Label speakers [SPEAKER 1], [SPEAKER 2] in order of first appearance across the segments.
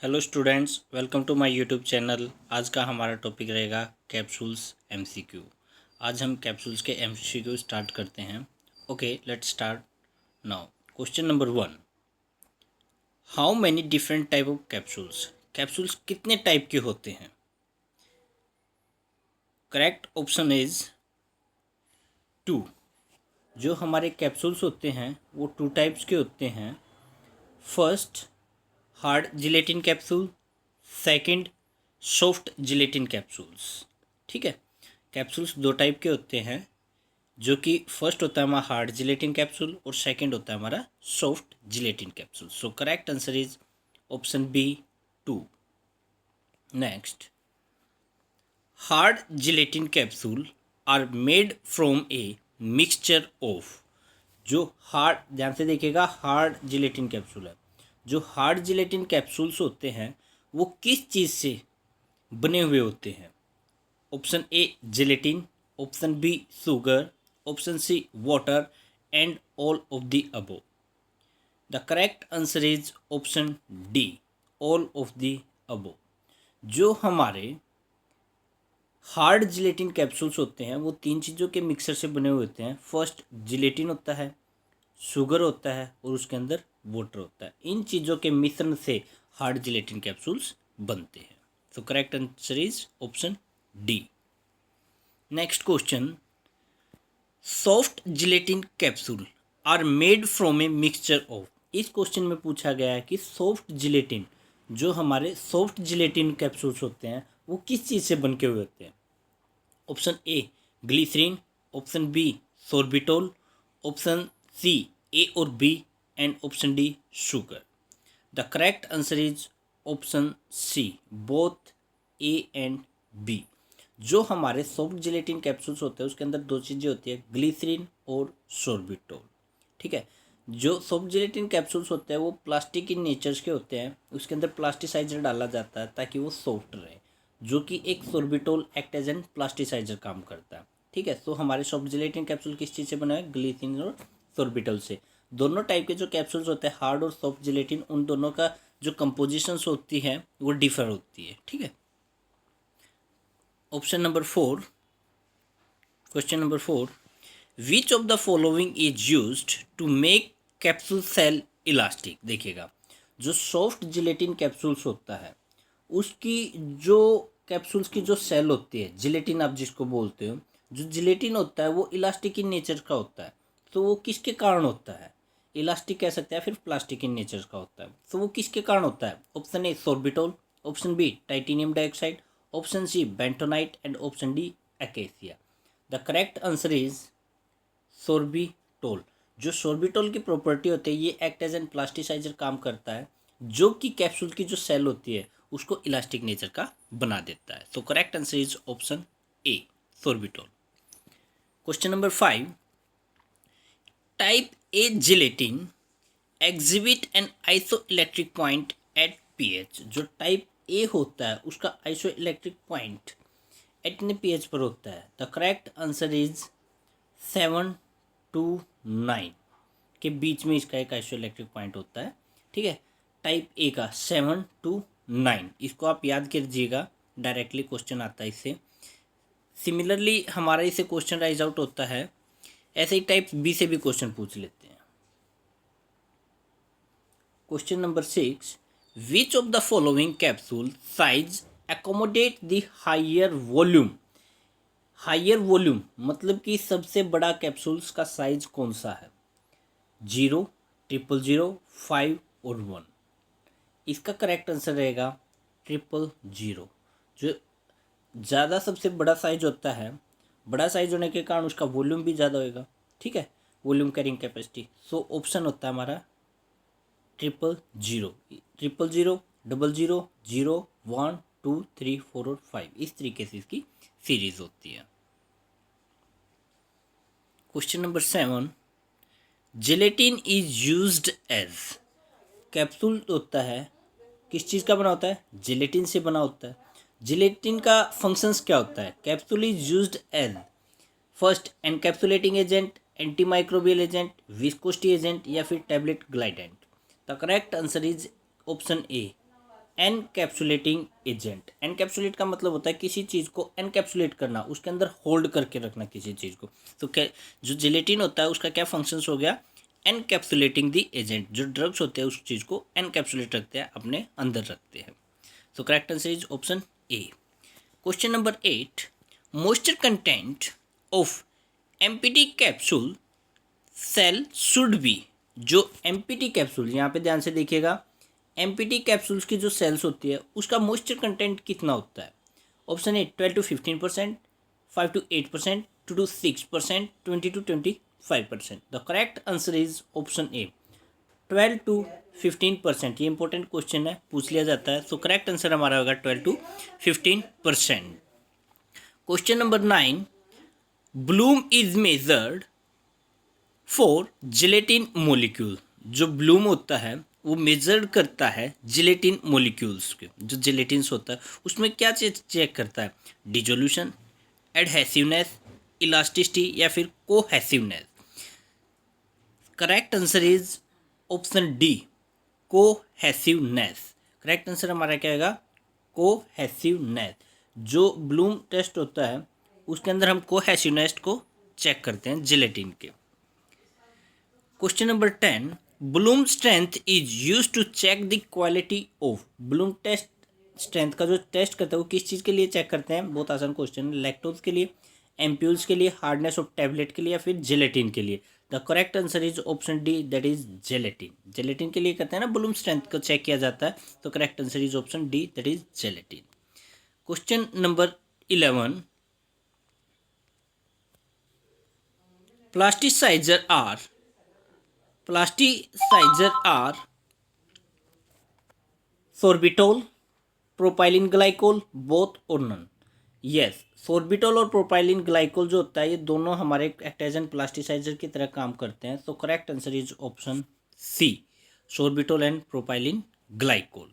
[SPEAKER 1] Hello students, welcome to my YouTube channel. आज का हमारा टॉपिक रहेगा कैप्सूल्स एमसीक्यू। आज हम कैप्सूल्स के एमसीक्यू स्टार्ट करते हैं। Okay, let's start now. Question number 1, how many different type of capsules? Capsules कितने टाइप के होते हैं? Correct option is 2। जो हमारे कैप्सूल्स होते हैं वो 2 टाइप्स के होते हैं। First, hard gelatin capsule. Second, soft gelatin capsules. ठीक है, कैप्सूल्स 2 टाइप के होते हैं, जो कि फर्स्ट होता है हमारा हार्ड जिलेटिन कैप्सूल और सेकंड होता है हमारा soft gelatin capsule. So correct answer is option B 2। Next, hard gelatin capsule are made from a mixture of. जो हार्ड, ध्यान से देखिएगा, हार्ड जिलेटिन कैप्सूल है। जो हार्ड जिलेटिन कैप्सूल्स होते हैं वो किस चीज़ से बने हुए होते हैं? Option A gelatin, option B sugar, option C water and all of the above. The correct answer is option D, all of the above. जो हमारे हार्ड जिलेटिन कैप्सूल्स होते हैं वो 3 चीज़ों के मिक्सर से बने हुए होते हैं। फर्स्ट जिलेटिन होता है, शुगर होता है और उसके अंदर वाटर होता है। इन चीज़ों के मिश्रण से हार्ड जिलेटिन कैप्सूल्स बनते हैं। तो correct answer is option D. Next question, soft gelatin capsule are made from a mixture of. इस क्वेश्चन में पूछा गया है कि सॉफ्ट जिलेटिन, जो हमारे सॉफ्ट जिलेटिन कैप्सूल्स होते हैं वो किस चीज़ से बन के हुए होते हैं? Option A glycerin, option B sorbitol, option C A और B and option D sugar. The correct answer is option C, both A and B. जो हमारे सॉफ्ट जिलेटिन कैप्सूल्स होते हैं उसके अंदर 2 चीज़ें होती है, ग्लिसरीन और सोर्बिटोल। ठीक है, जो सॉफ्ट जिलेटिन कैप्सूल्स होते हैं वो प्लास्टिक इन नेचर्स के होते हैं। उसके अंदर प्लास्टिसाइजर डाला जाता है ताकि वो सॉफ्ट रहे, जो कि एक sorbitol act as an plasticizer काम करता है। ठीक है, तो हमारे सॉफ्ट जिलेटिन कैप्सूल किस चीज़ से बना है? ग्लिसरीन और सोर्बिटोल से। दोनों टाइप के जो कैप्सूल्स होते हैं, हार्ड और सॉफ्ट जिलेटिन, उन दोनों का जो कंपोजिशंस होती है वो डिफर होती है। ठीक है, option number 4, question number 4, which of the following is used to make capsule shell elastic? देखिएगा, जो सॉफ्ट जिलेटिन कैप्सूल्स होता है उसकी जो कैप्सूल्स की जो सेल होती है, जिलेटिन आप जिसको बोलते हो, जो जिलेटिन होता है वो इलास्टिक इन नेचर का होता है। तो वो किसके कारण होता है? इलास्टिक कह सकते हैं, फिर प्लास्टिक इन नेचर का होता है। तो वो किसके कारण होता है? Option A sorbitol, option B titanium dioxide, option C bentonite and option D acacia. The correct answer is sorbitol. जो सोर्बिटोल की प्रॉपर्टी होती है, ये एक्ट एज एन प्लास्टिसाइजर काम करता है, जो कि कैप्सूल की जो सेल होती है उसको इलास्टिक नेचर का बना देता है। तो correct answer is option A, sorbitol. Question number 5, type A gelatin exhibit an isoelectric point at pH. जो टाइप ए होता है उसका आइसो इलेक्ट्रिक पॉइंट इतने पीएच पर होता है। The correct answer is 7 to 9 के बीच में इसका एक आइसो इलेक्ट्रिक पॉइंट होता है। ठीक है, टाइप ए का 7 to 9, इसको आप याद कीजिएगा, डायरेक्टली क्वेश्चन आता है इससे। सिमिलरली हमारा इसे क्वेश्चन राइज आउट होता है, ऐसे ही टाइप बी से भी क्वेश्चन पूछ लेते हैं। Question number 6, which of the following capsule size accommodate the higher volume? Higher volume मतलब कि सबसे बड़ा कैप्सूल्स का साइज कौन सा है? 0, 000, 5 और 1। इसका करेक्ट आंसर रहेगा 000। जो ज़्यादा सबसे बड़ा साइज होता है, बड़ा साइज होने के कारण उसका वॉल्यूम भी ज़्यादा होएगा। ठीक है, volume carrying capacity. So option होता है हमारा 000, 000, 00, 0, 1, 2, 3, 4 और 5। इस तरीके से इसकी सीरीज होती है। Question number 7, gelatin is used as. Capsule होता है, किस चीज़ का बना होता है? जिलेटिन से बना होता है। जिलेटिन का फंक्शंस क्या होता है? Capsule is used as first encapsulating agent, anti microbial agent, viscosity agent या फिर tablet glidant. The correct answer is option A, encapsulating agent. Encapsulate का मतलब होता है किसी चीज़ को एनकैप्सुलेट करना, उसके अंदर होल्ड करके रखना किसी चीज़ को। तो क्या जो जिलेटिन होता है उसका क्या फंक्शंस हो गया, एनकैप्सुलेटिंग द एजेंट। जो ड्रग्स होते हैं उस चीज़ को एनकैप्सुलेट रखते हैं, अपने अंदर रखते हैं। तो correct answer is option A. Question number 8, moisture content of empty capsule shell should be. जो एमपीटी कैप्सूल, यहाँ पे ध्यान से देखिएगा, एमपीटी कैप्सूल्स की जो सेल्स होती है उसका मॉइस्चर कंटेंट कितना होता है। Option A 12 to 15%, 5 to 8%, 2 to 6%, 20 to 25%। The correct answer is option A 12 to 15%। ये इंपॉर्टेंट क्वेश्चन है, पूछ लिया जाता है। तो करेक्ट आंसर हमारा होगा 12 to 15%। Question number 9, Bloom is measured for gelatin molecule. जो ब्लूम होता है वो मेजर करता है जिलेटिन मोलिक्यूल्स के। जो जिलेटिन्स होता है उसमें क्या चीज चेक करता है, डिजोल्यूशन, एडहेसिवनेस, इलास्टिसिटी या फिर cohesiveness. Correct answer is option D, cohesiveness. Correct answer हमारा क्या होगा, कोहेसिवनेस। जो ब्लूम टेस्ट होता है उसके अंदर हम कोहेसिवनेस को चेक करते हैं जिलेटिन के। Question number 10, bloom strength is use to check the quality of. Bloom test strength का जो टेस्ट करता है वो किस चीज़ के लिए चेक करते हैं, बहुत आसान क्वेश्चन है। लैक्टोज के लिए, एम्प्यूल्स के लिए, हार्डनेस ऑफ टैबलेट के लिए या फिर जेलेटिन के लिए। The correct answer is option D, that is gelatin. Gelatin के लिए कहते हैं ना ब्लूम स्ट्रेंथ को चेक किया जाता है। तो correct answer is option D, that is gelatin. Question number 11, plasticizer are sorbitol, propylene glycol, both और नन। यस, सोर्बिटोल और प्रोपाइलिन ग्लाइकोल जो होता है ये दोनों हमारे एक्ट एज एन प्लास्टिसाइजर की तरह काम करते हैं। तो correct answer is option C, sorbitol and propylene glycol.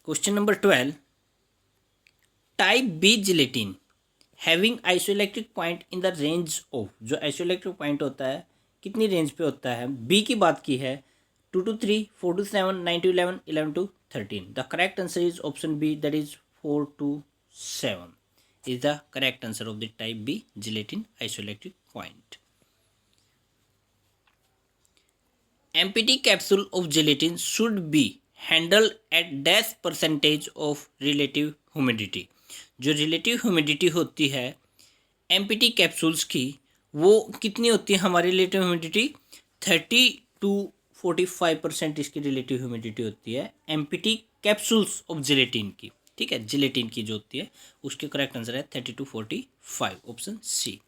[SPEAKER 1] Question number 12, type B gelatin having isoelectric point in the range of. जो आइसोइलेक्ट्रिक पॉइंट होता है कितनी रेंज पे होता है, बी की बात की है, 2 to 3, 4 to 7, 9 to 11, 11 to 13। The correct answer is option B, that is 4 to 7 is the correct answer of the type B gelatin isoelectric point. MPT capsule of gelatin should be handled at dash percentage of relative humidity। जो relative humidity होती है empty capsules की वो कितनी होती है हमारी relative humidity, 30 to 45% इसकी रिलेटिव ह्यूमिडिटी होती है एमपीटी कैप्सूल्स ऑफ जिलेटिन की। ठीक है, जिलेटिन की जो होती है उसके करेक्ट आंसर है 30 to 45, option C.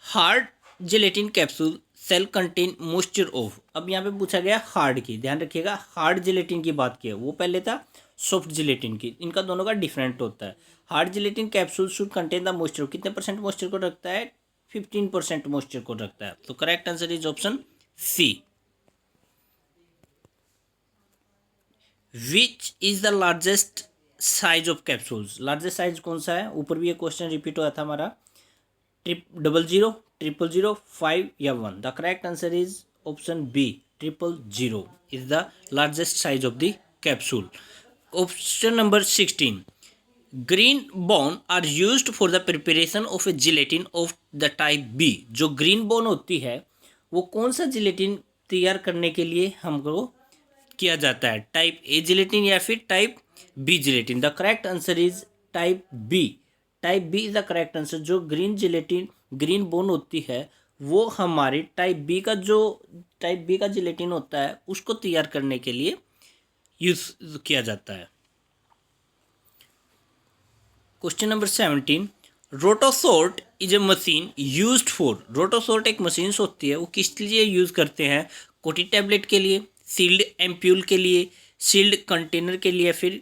[SPEAKER 1] Hard gelatin capsule shell contain moisture of. अब यहाँ पे पूछा गया हार्ड की, ध्यान रखिएगा हार्ड जिलेटिन की बात की है, वो पहले था सॉफ्ट जिलेटिन की। इनका दोनों का डिफरेंट होता है। Hard gelatin capsule should contain the moisture, कितने परसेंट मॉइस्चर को रखता है, 15% मॉइस्चर को रखता है। तो correct answer is option C. Which is the largest size of capsules. Largest size कौन सा है, ऊपर भी ये क्वेश्चन रिपीट हुआ था हमारा, 00, 000, 5 या 1। The correct answer is option B, 000 is the largest size of the capsule. Question number 16, green bone are used for the preparation of a gelatin of the type B. जो green bone होती है वो कौन सा gelatin तैयार करने के लिए हमको किया जाता है, टाइप ए जिलेटिन या फिर type B gelatin. The correct answer is type B, type B is the correct answer. जो ग्रीन जिलेटिन, ग्रीन बोन होती है वो हमारी टाइप बी का जिलेटिन होता है उसको तैयार करने के लिए यूज किया जाता है। Question number 17, Rotosort is a machine used for. Rotosort एक मशीन होती है वो किस लिए यूज करते हैं, कोटी टैबलेट के लिए, सील्ड एम्प्यूल के लिए, सील्ड कंटेनर के लिए, फिर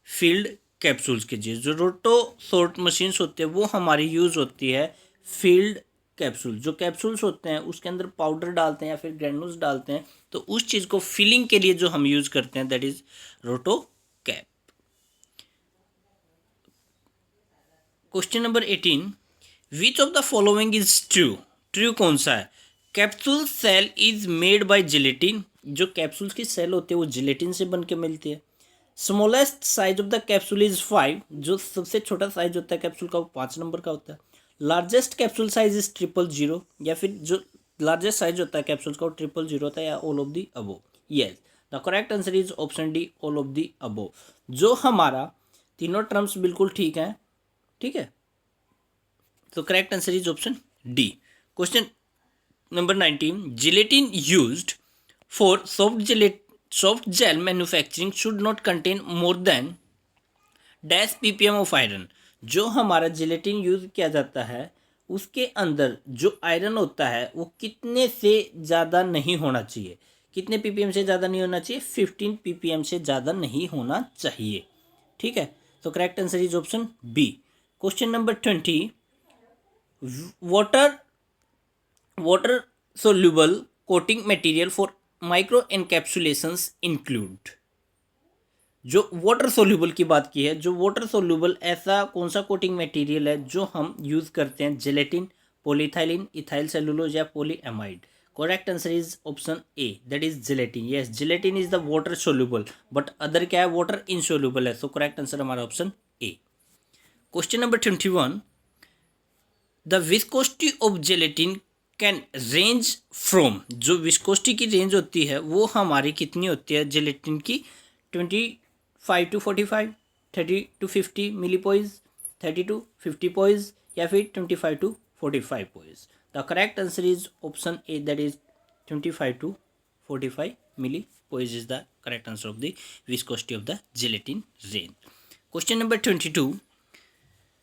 [SPEAKER 1] फील्ड कैप्सूल्स के लिए। जो रोटोसोर्ट मशीन्स होते हैं वो हमारी यूज़ होती है फील्ड कैप्सूल। जो कैप्सूल्स होते हैं उसके अंदर पाउडर डालते हैं या फिर ग्रैनुल्स डालते हैं, तो उस चीज़ को फिलिंग के लिए जो हम यूज़ करते हैं that is roto cap. Question number 18, which of the following is true. True कौन सा है, capsule shell is made by gelatin, जो कैप्सूल्स की सेल होते हैं वो जिलेटिन से बन के मिलती है। Smallest size of the capsule is 5, जो सबसे छोटा साइज होता है कैप्सूल का वो 5 नंबर का होता है। लार्जेस्ट कैप्सूल साइज इज 000, या फिर जो लार्जेस्ट साइज होता है कैप्सूल का वो 000 होता है, या all of the above. Yes, the correct answer is option D, all of the above. जो हमारा तीनों टर्म्स बिल्कुल ठीक है, ठीक है। तो correct answer is option D. Question number 19, gelatin used for soft gel manufacturing should not contain more than dash ppm of iron. जो हमारा जिलेटिन यूज किया जाता है उसके अंदर जो आयरन होता है वो कितने से ज़्यादा नहीं होना चाहिए, कितने पीपीएम से ज़्यादा नहीं होना चाहिए, 15 पीपीएम से ज़्यादा नहीं होना चाहिए, ठीक है। तो correct answer is option B. Question number 20, water water soluble coating material for micro encapsulations include। जो वाटर सोल्यूबल की बात की है, जो वाटर सोल्यूबल ऐसा कौन सा कोटिंग मटेरियल है जो हम यूज़ करते हैं, जेलेटिन, पॉलीथाइलिन, इथाइल सेलुलोज या polyamide. Correct answer is option A, that is gelatin. Yes, gelatin is the water soluble, but other क्या है, वाटर इनसोल्यूबल है। सो करेक्ट आंसर हमारा option A. Question number 21, the viscosity of gelatin can range from. जो viscosity की range होती है वो हमारी कितनी होती है जेलेटिन की, 25 to 45, 30 to 50 मिली पोइज, 30 to 50 पोइज, या फिर 25 to 45 poise. The correct answer is option A, that is 25 to 45 milli poise is the correct answer of the viscosity of the gelatin range. Question number 22,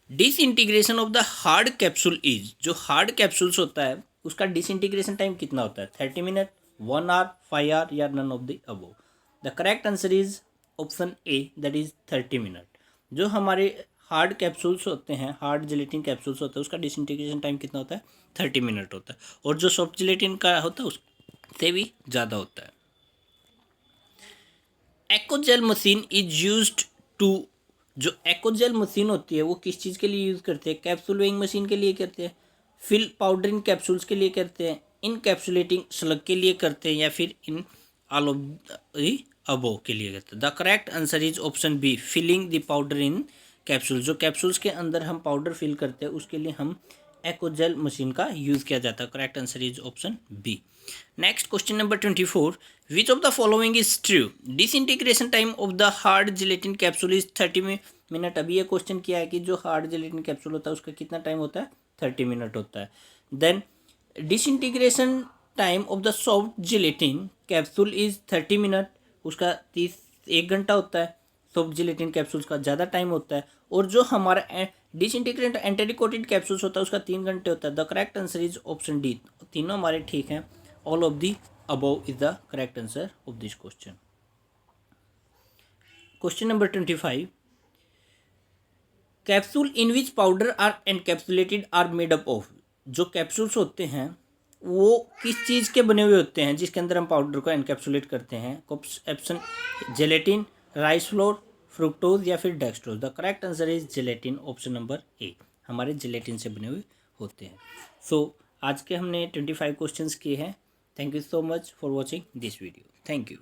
[SPEAKER 1] disintegration of the hard capsule is. जो hard capsules होता है उसका disintegration time कितना होता है, 30 minute, 1 hour, 5 hour, या none of the above. The correct answer is option A, that is 30 minute. जो हमारे हार्ड कैप्सूल्स होते हैं, हार्ड जिलेटिन कैप्सूल्स होते हैं, उसका डिसइंटीग्रेशन टाइम कितना होता है, 30 मिनट होता है। और जो सॉफ्ट जिलेटिन का होता है उससे भी ज़्यादा होता है। एक्वाजेल मशीन इज यूज्ड टू। जो एक्वाजेल मशीन होती है वो किस चीज़ के लिए यूज़ करते हैं, कैप्सूल वेइंग मशीन के लिए करते हैं, फिल पाउडर इन कैप्सूल्स के लिए करते हैं, इनकैप्सुलेटिंग स्लग के लिए करते हैं, या फिर in all of the above के लिए करते हैं। The correct answer is option B, filling the powder in capsule. जो कैप्सूल्स के अंदर हम पाउडर फिल करते हैं उसके लिए हम एक्वाजेल मशीन का यूज़ किया जाता है। Correct answer is option B. Next question number 24, which of the following is true. Disintegration time of the hard gelatin capsule is 30 minute. अभी ये क्वेश्चन किया है कि जो हार्ड जिलेटिन कैप्सूल होता है उसका कितना टाइम होता है, 30 मिनट होता है। Then disintegration time of the soft gelatin capsule is 30 minute, उसका 1 घंटा होता है। सॉफ्ट जिलेटिन कैप्सूल्स का ज़्यादा टाइम होता है। और जो हमारा डिसइंटीग्रेट एंटीकोटेड कैप्सूल्स होता है उसका 3 घंटे होता है। The correct answer is option D, तीनों हमारे ठीक हैं। All of the above is the correct answer of this question. Question number 25, capsule in which powder are encapsulated are made up of. जो कैप्सूल्स होते हैं वो किस चीज़ के बने हुए होते हैं जिसके अंदर हम पाउडर को एनकैप्सुलेट करते हैं। Option gelatin, rice flour, fructose, या फिर dextrose. The correct answer is gelatin, option number A, हमारे जेलेटिन से बने हुए होते हैं। सो आज के हमने 25 क्वेश्चंस किए हैं। Thank you so much for watching this video. Thank you.